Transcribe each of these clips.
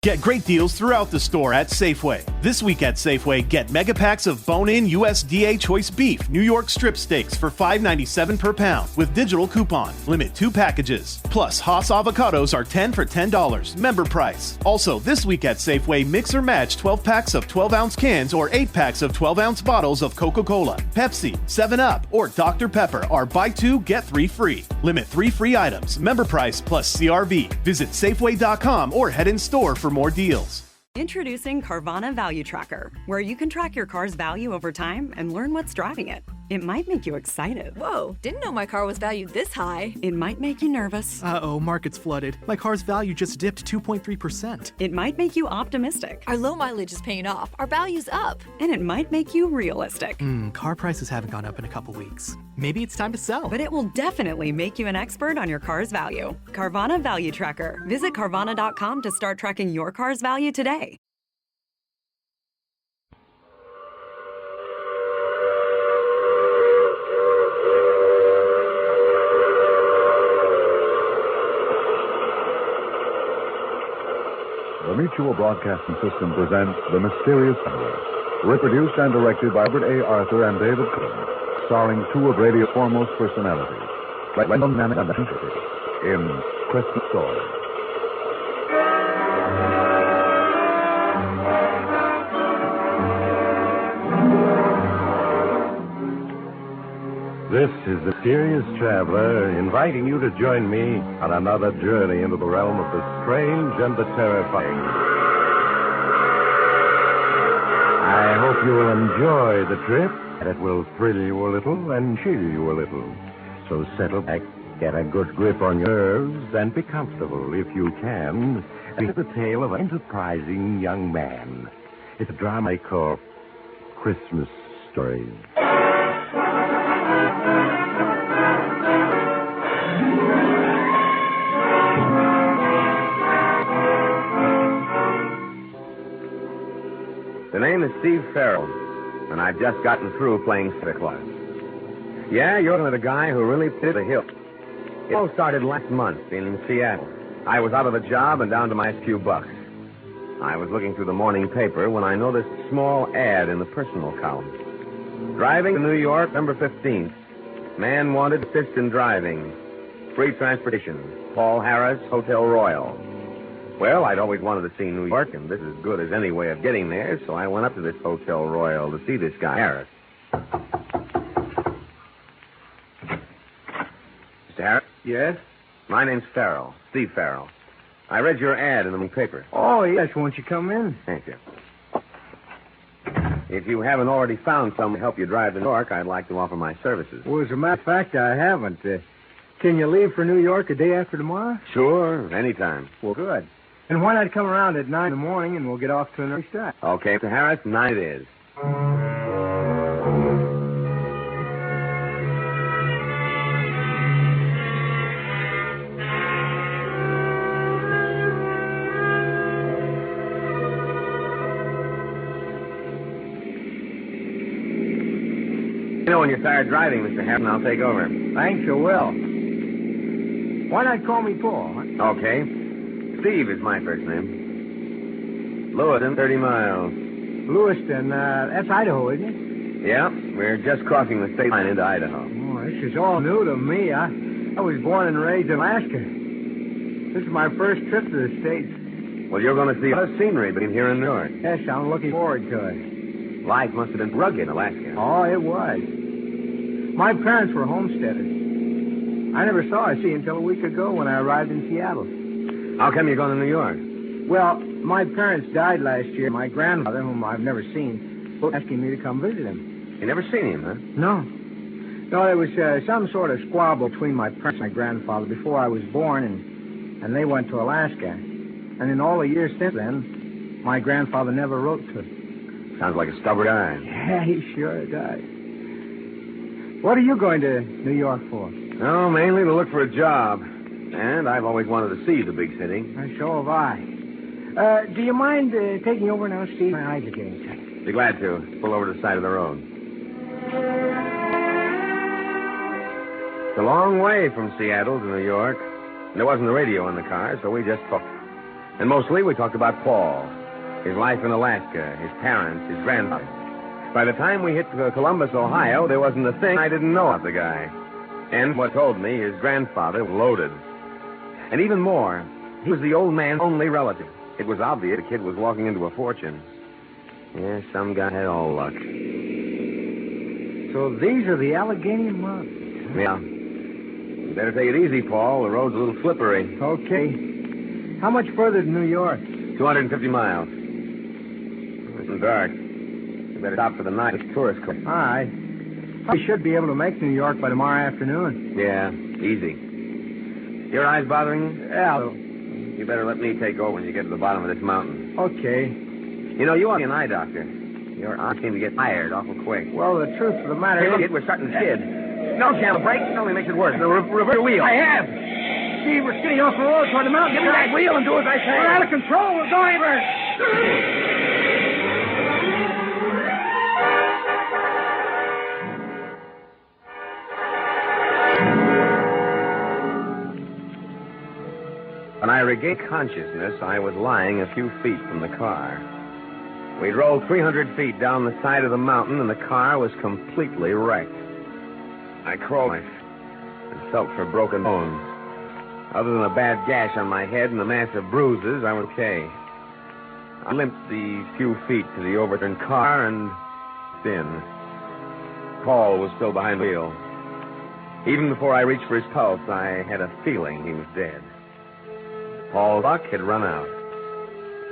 Get great deals throughout the store at Safeway. This week at Safeway, get mega packs of bone-in USDA choice beef New York strip steaks for $5.97 per pound with digital coupon. Limit 2 packages. Plus, Haas avocados are 10 for $10. Member price. Also, this week at Safeway, mix or match 12 packs of 12-ounce cans or 8 packs of 12-ounce bottles of Coca-Cola, Pepsi, 7-Up, or Dr. Pepper are buy 2, get 3 free. Limit 3 free items. Member price plus CRV. Visit Safeway.com or head in store for more deals. Introducing Carvana Value Tracker, where you can track your car's value over time and learn what's driving it. It might make you excited. Whoa, didn't know my car was valued this high. It might make you nervous. Uh-oh, market's flooded. My car's value just dipped 2.3%. It might make you optimistic. Our low mileage is paying off. Our value's up. And it might make you realistic. Car prices haven't gone up in a couple weeks. Maybe it's time to sell. But it will definitely make you an expert on your car's value. Carvana Value Tracker. Visit Carvana.com to start tracking your car's value today. The Mutual Broadcasting System presents The Mysterious Traveler, reproduced and directed by Robert A. Arthur and David Coon, starring 2 of radio's foremost personalities, Wendell and in Christmas Story. This is the Mysterious Traveler inviting you to join me on another journey into the realm of the strange and the terrifying. I hope you will enjoy the trip, and it will thrill you a little and chill you a little. So settle back, get a good grip on your nerves, and be comfortable if you can. It's the tale of an enterprising young man. It's a drama I call Christmas Story. The name is Steve Farrell, and I've just gotten through playing Santa Claus. Yeah, you're looking at a guy who really did the hilt. It all started last month in Seattle. I was out of a job and down to my few bucks. I was looking through the morning paper when I noticed a small ad in the personal column. Driving to New York, November 15th. Man wanted to assist in driving. Free transportation. Paul Harris, Hotel Royal. Well, I'd always wanted to see New York, and this is as good as any way of getting there, so I went up to this Hotel Royal to see this guy, Harris. Mr. Harris? Yes? My name's Farrell, Steve Farrell. I read your ad in the paper. Oh, yes. Won't you come in? Thank you. If you haven't already found someone to help you drive to New York, I'd like to offer my services. Well, as a matter of fact, I haven't. Can you leave for New York a day after tomorrow? Sure, anytime. Well, good. And why not come around at 9 in the morning and we'll get off to an early start? Okay, Mr. Harris, 9 it is. You know when you're tired driving, Mr. Harris, and I'll take over. Thanks, you will. Why not call me Paul? Huh? Okay. Steve is my first name. Lewiston, 30 miles. Lewiston, that's Idaho, isn't it? Yeah, we're just crossing the state line into Idaho. Oh, this is all new to me. I was born and raised in Alaska. This is my first trip to the States. Well, you're going to see a lot of scenery between here and New York. Yes, I'm looking forward to it. Life must have been rugged in Alaska. Oh, it was. My parents were homesteaders. I never saw a sea until a week ago when I arrived in Seattle. How come you're going to New York? Well, my parents died last year. My grandfather, whom I've never seen, was asking me to come visit him. You never seen him, huh? No. No, there was some sort of squabble between my parents and my grandfather before I was born, and they went to Alaska. And in all the years since then, my grandfather never wrote to him. Sounds like a stubborn guy. Yeah, he sure does. What are you going to New York for? Oh, mainly to look for a job. And I've always wanted to see the big city. So have I. Do you mind taking over now, Steve? My eyes are getting tight. Be glad to. Pull over to the side of the road. It's a long way from Seattle to New York. There wasn't a radio in the car, so we just talked. And mostly we talked about Paul, his life in Alaska, his parents, his grandfather. By the time we hit Columbus, Ohio, there wasn't a thing I didn't know of the guy. And what told me his grandfather was loaded. And even more, he was the old man's only relative. It was obvious the kid was walking into a fortune. Yeah, some guy had all luck. So these are the Allegheny Mountains. Yeah. You better take it easy, Paul. The road's a little slippery. Okay. How much further to New York? 250 miles. It's dark. You better stop for the night. It's tourist course. All right. I should be able to make New York by tomorrow afternoon. Yeah, easy. Your eyes bothering you? Yeah. You better let me take over when you get to the bottom of this mountain. Okay. You know, you ought to be an eye doctor. Your eyes seem to get tired awful quick. Well, the truth of the matter Hey, is... look, kid, we're starting to skid. No, Chandler, brake. It only makes it worse. The reverse wheel. I have. See, we're skidding off the road toward the mountain. Give me that wheel and do as I say. We're out of control. We're going over. When I regained consciousness, I was lying a few feet from the car. We'd rolled 300 feet down the side of the mountain, and the car was completely wrecked. I crawled and felt for broken bones. Other than a bad gash on my head and a mass of bruises, I was okay. I limped the few feet to the overturned car, and then Paul was still behind the wheel. Even before I reached for his pulse, I had a feeling he was dead. Paul's luck had run out.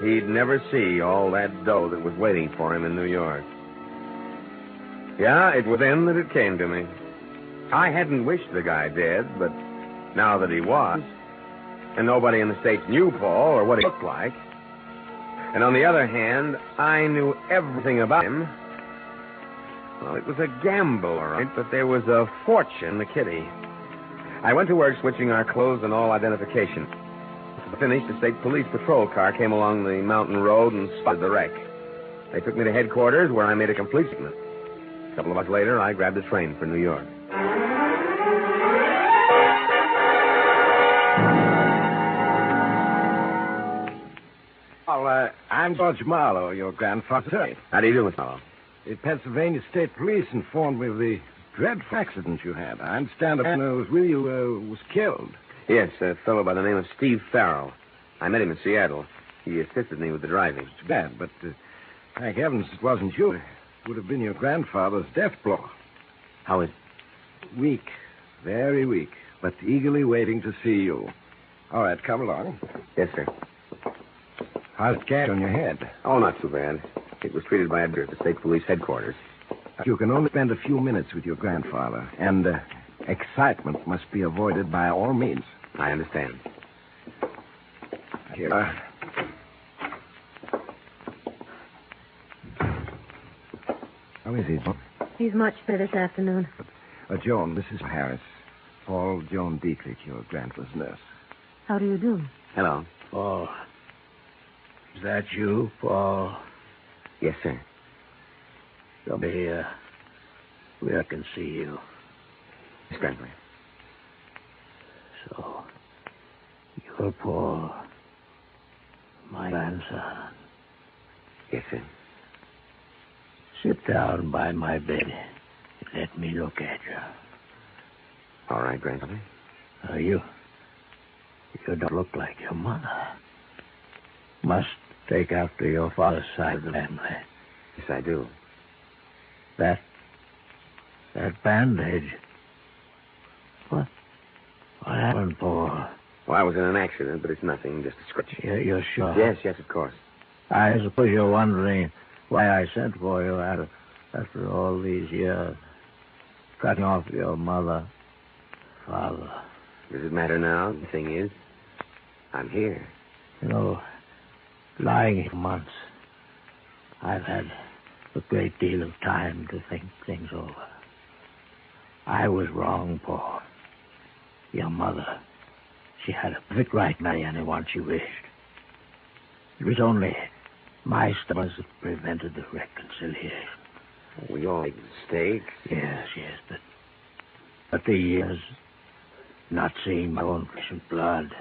He'd never see all that dough that was waiting for him in New York. Yeah, it was then that it came to me. I hadn't wished the guy dead, but now that he was, and nobody in the States knew Paul or what he looked like, and on the other hand, I knew everything about him, well, it was a gamble, all right, but there was a fortune in the kitty. I went to work switching our clothes and all identification. Finished, a state police patrol car came along the mountain road and spotted the wreck. They took me to headquarters, where I made a complete statement. A couple of months later, I grabbed a train for New York. Well, I'm George Marlowe, your grandfather. How do you do, Mr. Marlowe? The Pennsylvania State Police informed me of the dreadful accident you had. I understand a man who was with you was killed. Yes, a fellow by the name of Steve Farrell. I met him in Seattle. He assisted me with the driving. It's bad, but thank heavens it wasn't you. It would have been your grandfather's death blow. How is it? Weak, very weak, but eagerly waiting to see you. All right, come along. Yes, sir. How's the gash on your head? Oh, not too bad. It was treated by a doctor at the state police headquarters. You can only spend a few minutes with your grandfather, and excitement must be avoided by all means. I understand. Here. How is he, Joan? He's much better this afternoon. Joan, this is Harris. Paul Joan Dietrich, your grandfather's nurse. How do you do? Hello. Paul. Is that you, Paul? Yes, sir. Come here. Where I can see you. Miss Grantley. So, you're Paul, my grandson. Yes, sir. Sit down by my bed and let me look at you. All right, Grantley. You don't look like your mother. Must take after your father's side of the family. Yes, I do. That bandage. What happened, Paul? Well, I was in an accident, but it's nothing, just a scratch. You're sure? Yes, of course. I suppose you're wondering why I sent for you after all these years. Cutting off your mother, father. Does it matter now? The thing is, I'm here. You know, lying here for months, I've had a great deal of time to think things over. I was wrong, Paul. Your mother, she had a perfect right to marry anyone she wished. It was only my stubbornness that prevented the reconciliation. We all make mistakes. Yes, but the years, not seeing my own flesh and blood,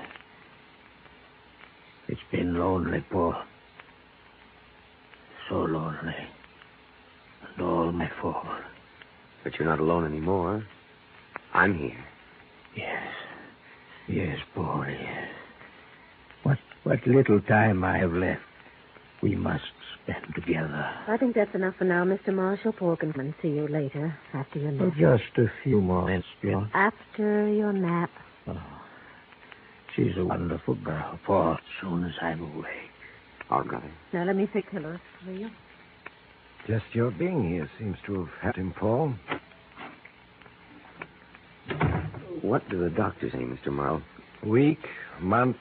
it's been lonely, Paul. So lonely. And all my fault. But you're not alone anymore. I'm here. Yes. Yes, Paul, yes. What little time I have left, we must spend together. I think that's enough for now, Mr. Marshall. Paul can come and see you later, after your nap. Just a few more minutes, John. After your nap. Oh, she's a wonderful girl, Paul, as soon as I'm awake. All right. Now, let me fix pillows for you. Just your being here seems to have helped him, Paul. What do the doctors say, Mr. Morrow? Week, month,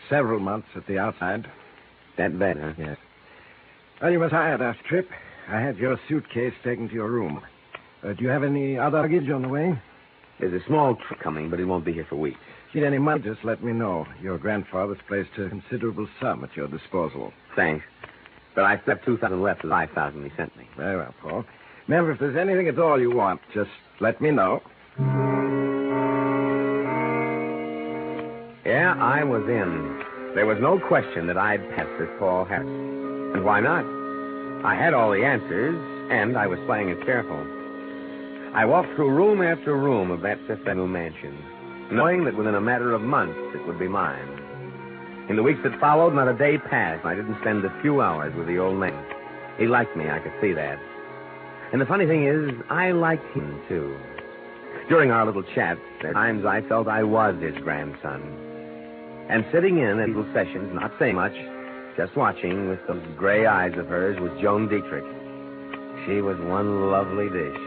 several months at the outside. That bad, huh? Yes. Well, you were tired after the trip. I had your suitcase taken to your room. Do you have any other luggage on the way? There's a small trip coming, but it won't be here for weeks. If you need any money, just let me know. Your grandfather's placed a considerable sum at your disposal. Thanks. But I still have 2,000 left of the 5,000 he sent me. Very well, Paul. Remember, if there's anything at all you want, just let me know. Yeah, I was in. There was no question that I'd pass as Paul Harris. And why not? I had all the answers, and I was playing it careful. I walked through room after room of that Fifth Avenue mansion, knowing that within a matter of months it would be mine. In the weeks that followed, not a day passed. I didn't spend a few hours with the old man. He liked me, I could see that. And the funny thing is, I liked him, too. During our little chats, there were times I felt I was his grandson. And sitting in at little sessions, not saying much, just watching with those gray eyes of hers was Joan Dietrich. She was one lovely dish.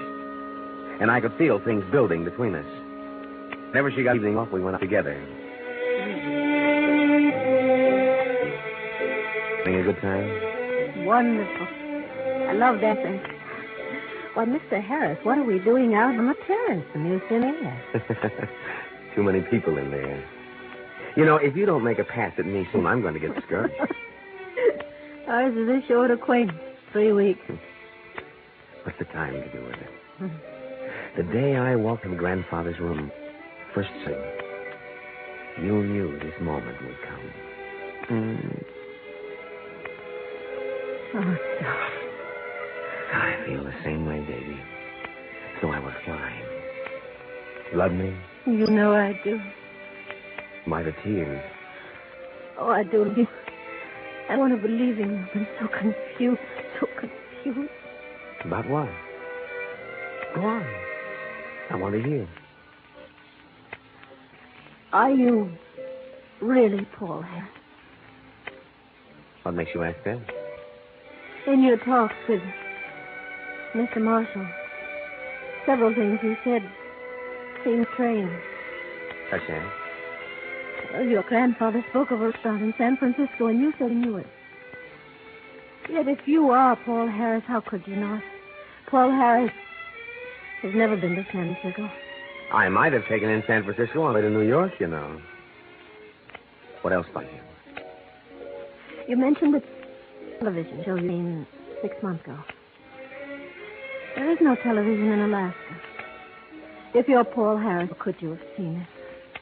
And I could feel things building between us. Whenever she got evening off, we went out together. Having a good time? Wonderful. I love dancing. Why, Mr. Harris, what are we doing out on the terrace? The museum air. Too many people in there. You know, if you don't make a pass at me soon, I'm going to get discouraged. Ours is a short acquaintance. 3 weeks. What's the time to do with it? The day I walked in Grandfather's room, first thing, you knew this moment would come. Oh, stop. I feel the same way, baby. So I was flying. Love me? You know I do. By the tears. Oh, I do. I want to believe in you. I've been so confused. About what? Go on. I want to hear. Are you really Paul Harris? What makes you ask that? In your talks with Mr. Marshall, several things you said seemed strange. Such as? Well, your grandfather spoke of a restaurant in San Francisco, and you said he knew it. Yet if you are Paul Harris, how could you not? Paul Harris has never been to San Francisco. I might have taken in San Francisco on the way to New York, you know. What else about you? You mentioned the television show you seen 6 months ago. There is no television in Alaska. If you're Paul Harris, could you have seen it?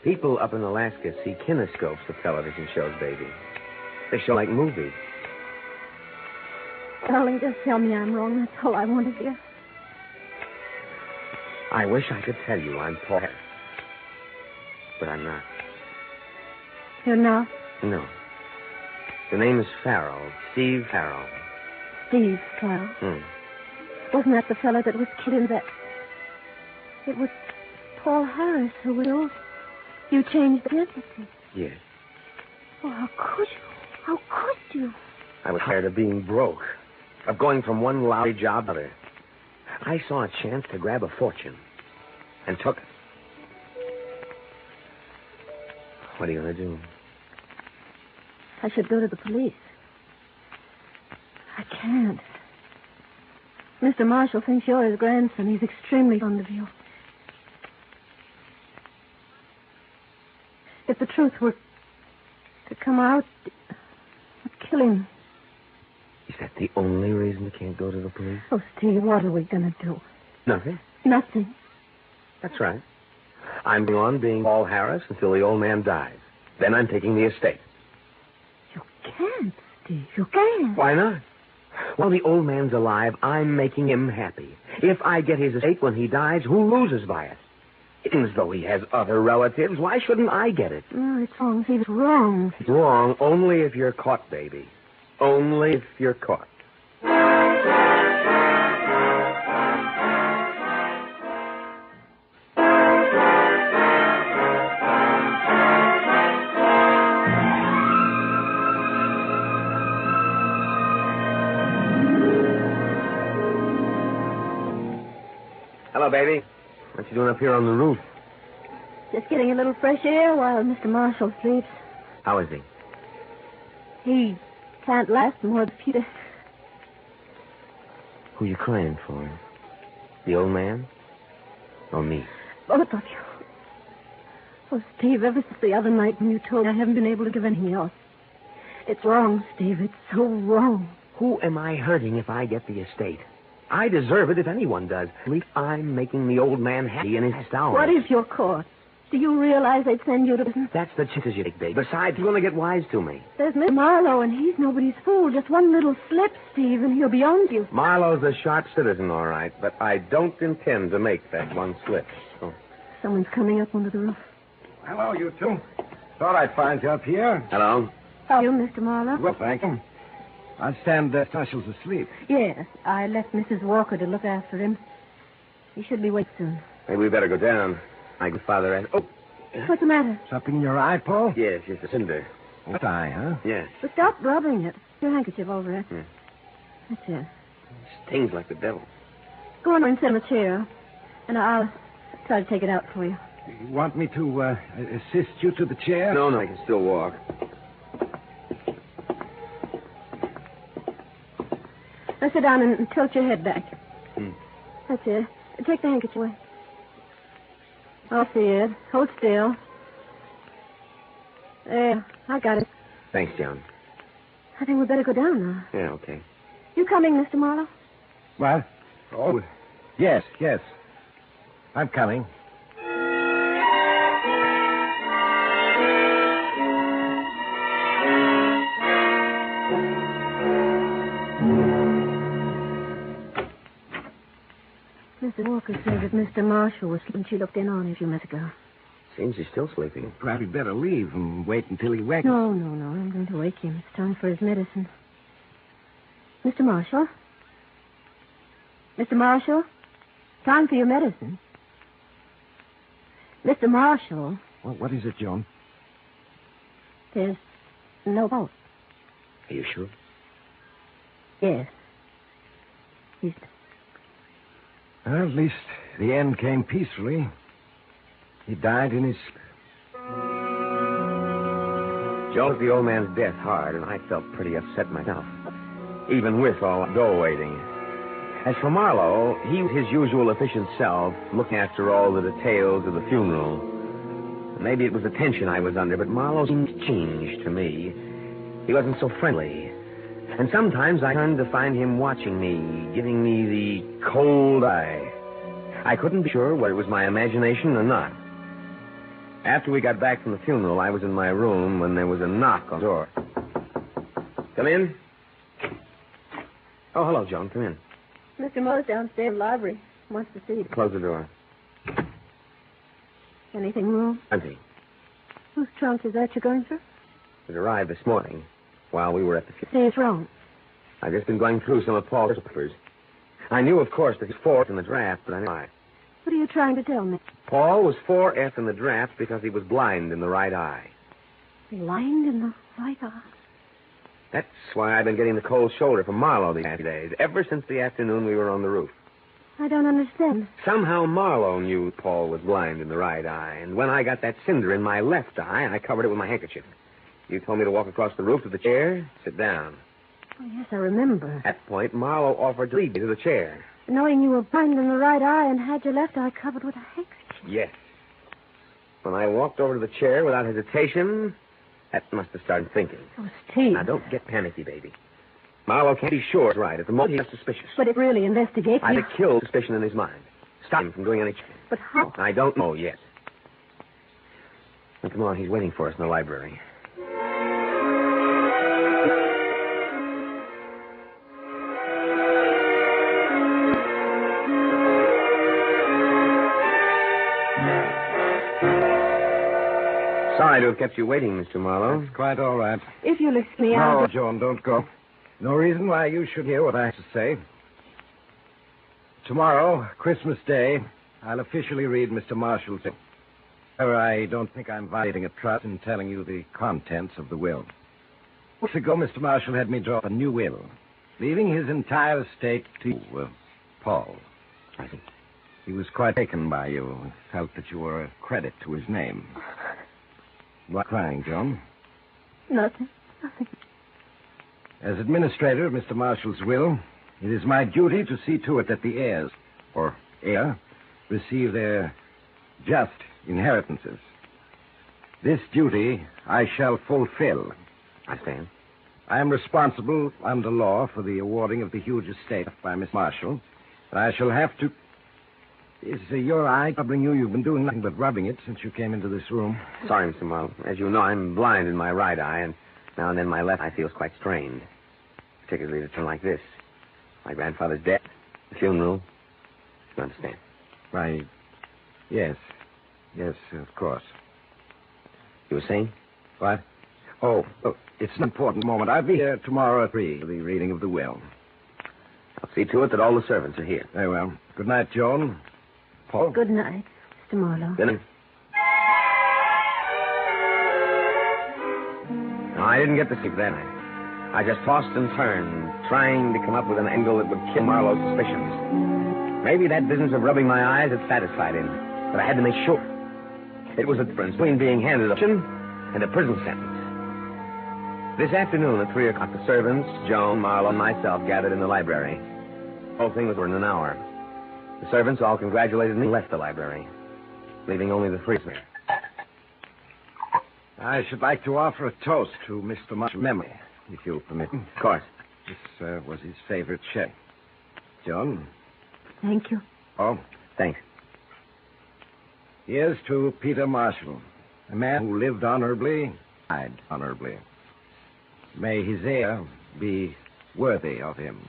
People up in Alaska see kinescopes of television shows, baby. They show like movies. Darling, just tell me I'm wrong. That's all I want to hear. I wish I could tell you I'm Paul Harris. But I'm not. You're not? No. The name is Farrell. Steve Farrell. Steve Farrell? Wasn't that the fellow that was killed in that... It was Paul Harris who was old. You changed identity. Yes. Oh, how could you? How could you? I was tired of being broke. Of going from one lousy job to another. I saw a chance to grab a fortune. And took it. What are you going to do? I should go to the police. I can't. Mr. Marshall thinks you're his grandson. He's extremely fond of you. If the truth were to come out, I'd kill him. Is that the only reason you can't go to the police? Oh, Steve, what are we going to do? Nothing. Nothing. That's right. I'm going on being Paul Harris until the old man dies. Then I'm taking the estate. You can't, Steve. You can't. Why not? While the old man's alive, I'm making him happy. If I get his estate when he dies, who loses by it? As though he has other relatives, why shouldn't I get it? Oh, it's wrong, Steve. It's wrong. It's wrong only if you're caught, baby. Only if you're caught. Hello, baby. What you doing up here on the roof? Just getting a little fresh air while Mr. Marshall sleeps. How is he? He can't last more than a few days. Who you crying for? The old man? Or me? Both of you. Oh, Steve, ever since the other night when you told me I haven't been able to give anything else. It's wrong, Steve. It's so wrong. Who am I hurting if I get the estate? I deserve it if anyone does. At least I'm making the old man happy in his house. What is your course? Do you realize they'd send you to prison? That's the chances you take, babe. Besides, you're going to get wise to me. There's Mr. Marlowe, and he's nobody's fool. Just one little slip, Steve, and he'll be on to you. Marlowe's a sharp citizen, all right, but I don't intend to make that one slip. So. Someone's coming up onto the roof. Hello, you two. Thought I'd find you up here. Hello? How are you, Mr. Marlowe? Well, thank you. I understand Marshall's asleep. Yes, I left Mrs. Walker to look after him. He should be awake soon. Maybe we better go down. My father asked... Oh. What's the matter? Something in your eye, Paul? Yes, it's a cinder. What eye, huh? Yes. But stop rubbing it. Your handkerchief over it. That's it. Stings like the devil. Go on and sit in a chair, and I'll try to take it out for you. You want me to assist you to the chair? No, I can still walk. Now sit down and tilt your head back. That's it. Take the handkerchief away. I'll see it. Hold still. There. I got it. Thanks, John. I think we'd better go down now. Yeah, okay. You coming, Mr. Marlowe? What? Oh, yes. I'm coming. Mrs. Walker said that Mr. Marshall was sleeping. She looked in on him a few minutes ago. Seems he's still sleeping. Probably better leave and wait until he wakes. No. I'm going to wake him. It's time for his medicine. Mr. Marshall? Mr. Marshall? Time for your medicine. Mr. Marshall? What is it, Joan? There's no pulse. Are you sure? Yes. He's... Well, at least the end came peacefully. He died in his... Joe took the old man's death hard, and I felt pretty upset myself, even with all the dough waiting. As for Marlowe, he was his usual efficient self, looking after all the details of the funeral. Maybe it was the tension I was under, but Marlowe seemed changed to me. He wasn't so friendly. And sometimes I turned to find him watching me, giving me the cold eye. I couldn't be sure whether it was my imagination or not. After we got back from the funeral, I was in my room when there was a knock on the door. Come in. Oh, hello, Joan. Come in. Mr. Moe's downstairs in the library. Wants to see you. Close the door. Anything wrong? Empty. Whose trunk is that you're going through? It arrived this morning while we were at the Say it's wrong. I've just been going through some of Paul's papers. I knew, of course, that he's fourth in the draft, but I knew why. What are you trying to tell me? Paul was 4F in the draft because he was blind in the right eye. Blind in the right eye? That's why I've been getting the cold shoulder from Marlowe these past days, ever since the afternoon we were on the roof. I don't understand. Somehow Marlowe knew Paul was blind in the right eye, and when I got that cinder in my left eye, I covered it with my handkerchief. You told me to walk across the roof to the chair, sit down. Oh, yes, I remember. At that point, Marlowe offered to lead me to the chair. Knowing you were blind in the right eye and had your left eye covered with a handkerchief. Yes. When I walked over to the chair without hesitation, that must have started thinking. Oh, Steve. Now, don't get panicky, baby. Marlowe can't be sure it's right. At the moment, he's suspicious. But it really investigates I'd you. have killed suspicion in his mind. Stop him from doing any... But how? I don't know yet. Now, come on, he's waiting for us in the library. Sorry to have kept you waiting, Mr. Marlowe. That's quite all right. If you'll excuse me, No, I'll... Joan, don't go. No reason why you should hear what I have to say. Tomorrow, Christmas Day, I'll officially read Mr. Marshall's... However, I don't think I'm violating a trust in telling you the contents of the will. Weeks ago, Mr. Marshall had me draw up a new will, leaving his entire estate to you, Paul. I see. He was quite taken by you and felt that you were a credit to his name. Why crying, Joan? Nothing. As administrator of Mr. Marshall's will, it is my duty to see to it that the heirs, or heir, receive their just inheritances. This duty I shall fulfill. I stand. I am responsible under law for the awarding of the huge estate by Miss Marshall. And I shall have to... Is your eye troubling you? You've been doing nothing but rubbing it since you came into this room. Sorry, Mr. Marlowe. As you know, I'm blind in my right eye, and now and then my left eye feels quite strained. Particularly at a time like this. My grandfather's death, the funeral. You understand? Why, yes. Yes, of course. You were saying? What? Oh, it's an important moment. I'll be here tomorrow at 3 for the reading of the will. I'll see to it that all the servants are here. Very well. Good night, Joan. Paul? Good night, Mr. Marlowe. Good night. No, I didn't get to sleep that night. I just tossed and turned, trying to come up with an angle that would kill Marlowe's suspicions. Maybe that business of rubbing my eyes had satisfied him, but I had to make sure. It was a difference between being handed a prison and a prison sentence. This afternoon at 3 o'clock, the servants, Joan, Marlowe, and myself gathered in the library. The whole thing was over in an hour. The servants all congratulated me and left the library, leaving only the three of us there. I should like to offer a toast to Mr. Marshall's memory, if you'll permit. Of course. This was his favorite chef. Joan? Thank you. Oh, thanks. Here's to Peter Marshall, a man who lived honorably, died honorably. May his heir be worthy of him.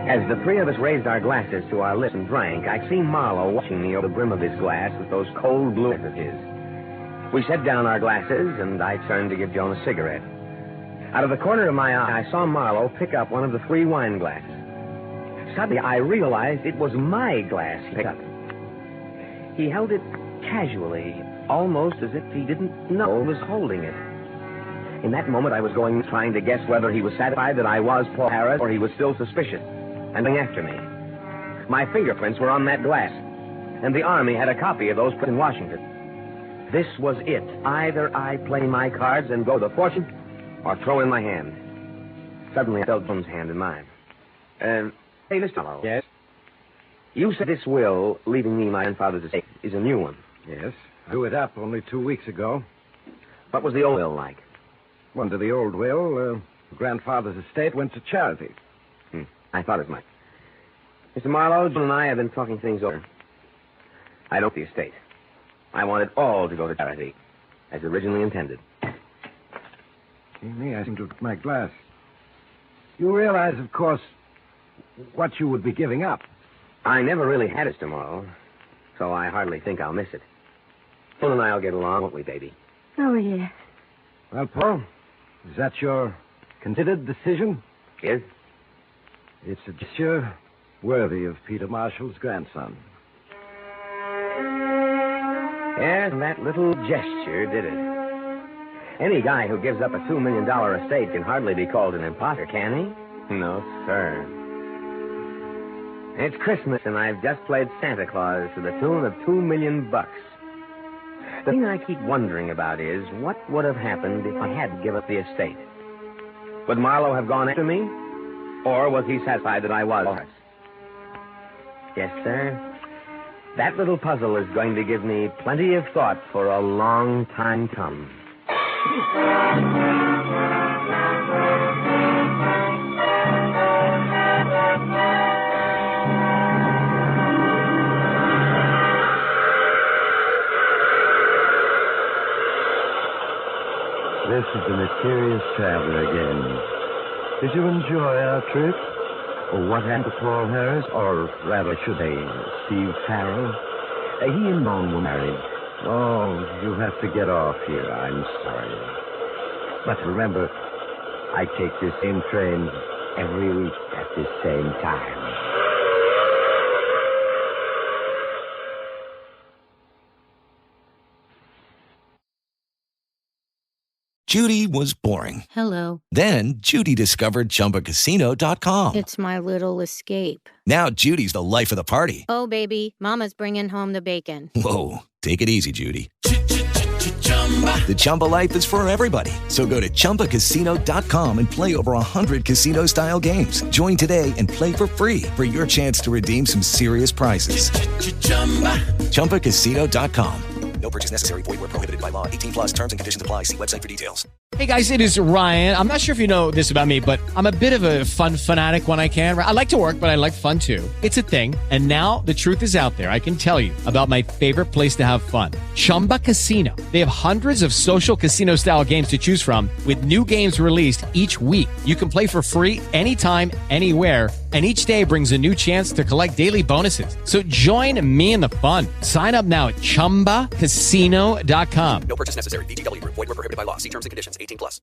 As the three of us raised our glasses to our lips and drank, I seen Marlowe watching me over the brim of his glass with those cold blue eyes of his. We set down our glasses, and I turned to give Joan a cigarette. Out of the corner of my eye, I saw Marlowe pick up one of the 3 wine glasses. Suddenly, I realized it was my glass he picked up. He held it casually, almost as if he didn't know he was holding it. In that moment, I was trying to guess whether he was satisfied that I was Paul Harris or he was still suspicious and going after me. My fingerprints were on that glass, and the Army had a copy of those put in Washington. This was it. Either I play my cards and go the fortune, or throw in my hand. Suddenly, I felt Joan's hand in mine. Hey, Mr. Marlowe. Yes? You said this will, leaving me my grandfather's estate, is a new one. Yes. I drew it up only 2 weeks ago. What was the old will like? Under the old will, grandfather's estate went to charity. I thought as much. Mr. Marlowe, John and I have been talking things over. I don't the estate. I want it all to go to charity, as originally intended. Me, I seem to have my glass. You realize, of course, what you would be giving up. I never really had it, Mr. Marlowe, so I hardly think I'll miss it. John and I'll get along, won't we, baby? Oh, yes. Well, Paul, is that your considered decision? Yes. It's a gesture worthy of Peter Marshall's grandson. Yes, that little gesture did it. Any guy who gives up a $2 million estate can hardly be called an imposter, can he? No, sir. It's Christmas, and I've just played Santa Claus to the tune of $2 million. The thing I keep wondering about is, what would have happened if I hadn't given up the estate? Would Marlowe have gone after me? Or was he satisfied that I was? Yes, sir. That little puzzle is going to give me plenty of thought for a long time to come. This is the mysterious traveler again. Did you enjoy our trip? Or what happened to Paul Harris? Or rather, should I, Steve Farrell? He and Dawn were married. Oh, you have to get off here. I'm sorry. But remember, I take this same train every week at this same time. Judy was boring. Hello. Then Judy discovered ChumbaCasino.com. It's my little escape. Now Judy's the life of the party. Oh, baby, mama's bringing home the bacon. Whoa, take it easy, Judy. The Chumba life is for everybody. So go to ChumbaCasino.com and play over 100 casino-style games. Join today and play for free for your chance to redeem some serious prizes. ChumbaCasino.com. No purchase necessary. Void where prohibited by law. 18 plus terms and conditions apply. See website for details. Hey guys, it is Ryan. I'm not sure if you know this about me, but I'm a bit of a fun fanatic when I can. I like to work, but I like fun too. It's a thing. And now the truth is out there. I can tell you about my favorite place to have fun. Chumba Casino. They have hundreds of social casino style games to choose from with new games released each week. You can play for free anytime, anywhere. And each day brings a new chance to collect daily bonuses. So join me in the fun. Sign up now at ChumbaCasino.com. No purchase necessary. VGW. Void where prohibited by law. See terms and conditions. 18 plus.